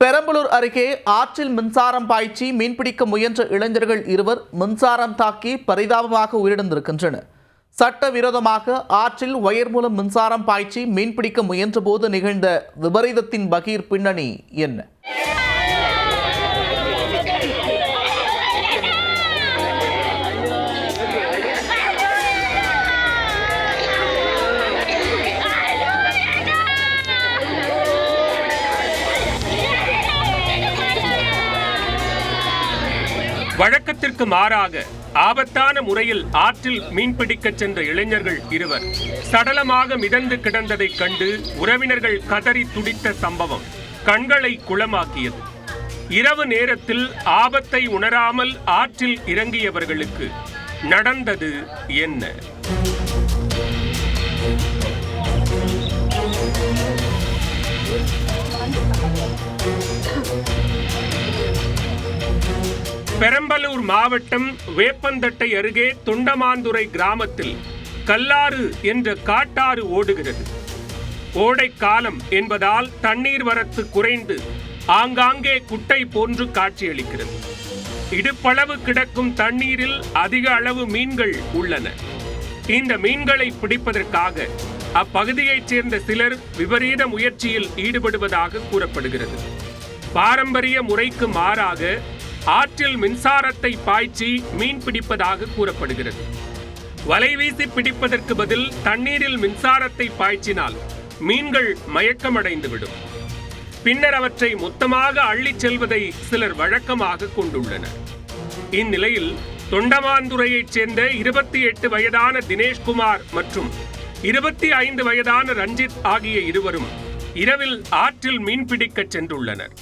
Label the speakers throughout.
Speaker 1: பெரம்பலூர் அருகே ஆற்றில் மின்சாரம் பாய்ச்சி மீன்பிடிக்க முயன்ற இளைஞர்கள் இருவர் மின்சாரம் தாக்கி பரிதாபமாக உயிரிழந்திருக்கின்றனர். சட்டவிரோதமாக ஆற்றில் ஒயர் மூலம் மின்சாரம் பாய்ச்சி மீன்பிடிக்க முயன்றபோது நிகழ்ந்த விபரீதத்தின் பகீர் பின்னணி என்ன?
Speaker 2: வழக்கத்திற்கு மாறாக ஆபத்தான முறையில் ஆற்றில் மீன்பிடிக்க சென்ற இளைஞர்கள் இருவர் சடலமாக மிதந்து கிடந்ததைக் கண்டு உறவினர்கள் கதறி துடித்த சம்பவம் கண்களை குளமாக்கியது. இரவு நேரத்தில் ஆபத்தை உணராமல் ஆற்றில் இறங்கியவர்களுக்கு நடந்தது என்ன? பெரம்பலூர் மாவட்டம் வேப்பந்தட்டை அருகே தொண்டமாந்துறை கிராமத்தில் கல்லாறு என்ற காட்டாறு ஓடுகிறது. ஓடை காலம் என்பதால் தண்ணீர் வரத்து குறைந்து ஆங்காங்கே குட்டை போன்று காட்சியளிக்கிறது. இடுப்பளவு கிடக்கும் தண்ணீரில் அதிக அளவு மீன்கள் உள்ளன. இந்த மீன்களை பிடிப்பதற்காக அப்பகுதியைச் சேர்ந்த சிலர் விபரீத முயற்சியில் ஈடுபடுவதாக கூறப்படுகிறது. பாரம்பரிய முறைக்கு மாறாக ஆற்றில் மின்சாரத்தை பாய்ச்சி மீன் பிடிப்பதாக கூறப்படுகிறது. வலைவீசி பிடிப்பதற்கு பதில் தண்ணீரில் மின்சாரத்தை பாய்ச்சினால் மீன்கள் மயக்கமடைந்துவிடும். பின்னர் அவற்றை மொத்தமாக அள்ளிச் செல்வதை சிலர் வழக்கமாக கொண்டுள்ளனர். இந்நிலையில் தொண்டமாந்துறையைச் சேர்ந்த 28 வயதான தினேஷ்குமார் மற்றும் 25 வயதான ரஞ்சித் ஆகிய இருவரும் இரவில் ஆற்றில் மீன்பிடிக்க சென்றுள்ளனர்.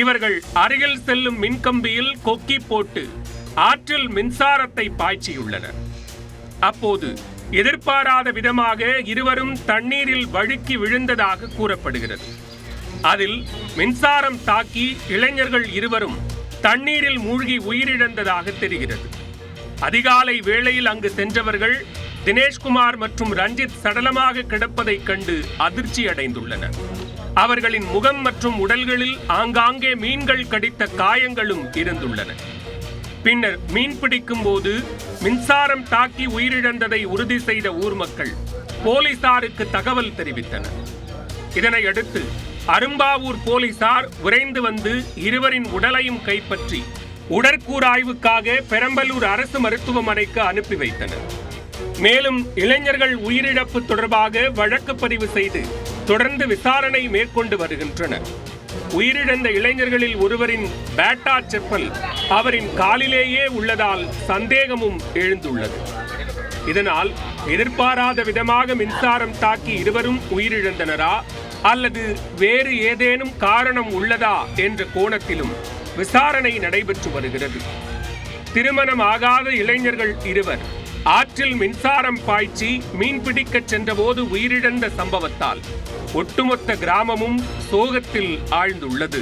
Speaker 2: இவர்கள் அருகில் செல்லும் மின்கம்பியில் கொக்கி போட்டு ஆற்றில் மின்சாரத்தை பாய்ச்சியுள்ளனர். அப்போது எதிர்பாராத விதமாக இருவரும் தண்ணீரில் வழுக்கி விழுந்ததாக கூறப்படுகிறது. அதில் மின்சாரம் தாக்கி இளைஞர்கள் இருவரும் தண்ணீரில் மூழ்கி உயிரிழந்ததாக தெரிகிறது. அதிகாலை வேளையில் அங்கு சென்றவர்கள் தினேஷ்குமார் மற்றும் ரஞ்சித் சடலமாக கிடப்பதைக் கண்டு அதிர்ச்சி அடைந்துள்ளனர். அவர்களின் முகம் மற்றும் உடல்களில் ஆங்காங்கே மீன்கள் கடித்த காயங்களும் இருந்துள்ளன. பின்னர் மீன் பிடிக்கும் போது மின்சாரம் தாக்கி உயிரிழந்ததை உறுதி செய்த ஊர் மக்கள் போலீசாருக்கு தகவல் தெரிவித்தனர். இதனையடுத்து அரும்பாவூர் போலீசார் விரைந்து வந்து இருவரின் உடலையும் கைப்பற்றி உடற்கூறாய்வுக்காக பெரம்பலூர் அரசு மருத்துவமனைக்கு அனுப்பி வைத்தனர். மேலும் இளைஞர்கள் உயிரிழப்பு தொடர்பாக வழக்கு பதிவு செய்து தொடர்ந்து விசாரணை மேற்கொண்டு வருகின்றனர். உயிரிழந்த இளைஞர்களில் ஒருவரின் பேட்டா செப்பல் அவரின் காலிலேயே உள்ளதால் சந்தேகமும் எழுந்துள்ளது. இதனால் எதிர்பாராத விதமாக மின்சாரம் தாக்கி இருவரும் உயிரிழந்தனரா அல்லது வேறு ஏதேனும் காரணம் உள்ளதா என்ற கோணத்திலும் விசாரணை நடைபெற்று வருகிறது. திருமணமாகாத இளைஞர்கள் இருவர் ஆற்றில் மின்சாரம் பாய்ச்சி மீன்பிடிக்க சென்றபோது உயிரிழந்த சம்பவத்தால் ஒட்டுமொத்த கிராமமும் சோகத்தில் ஆழ்ந்துள்ளது.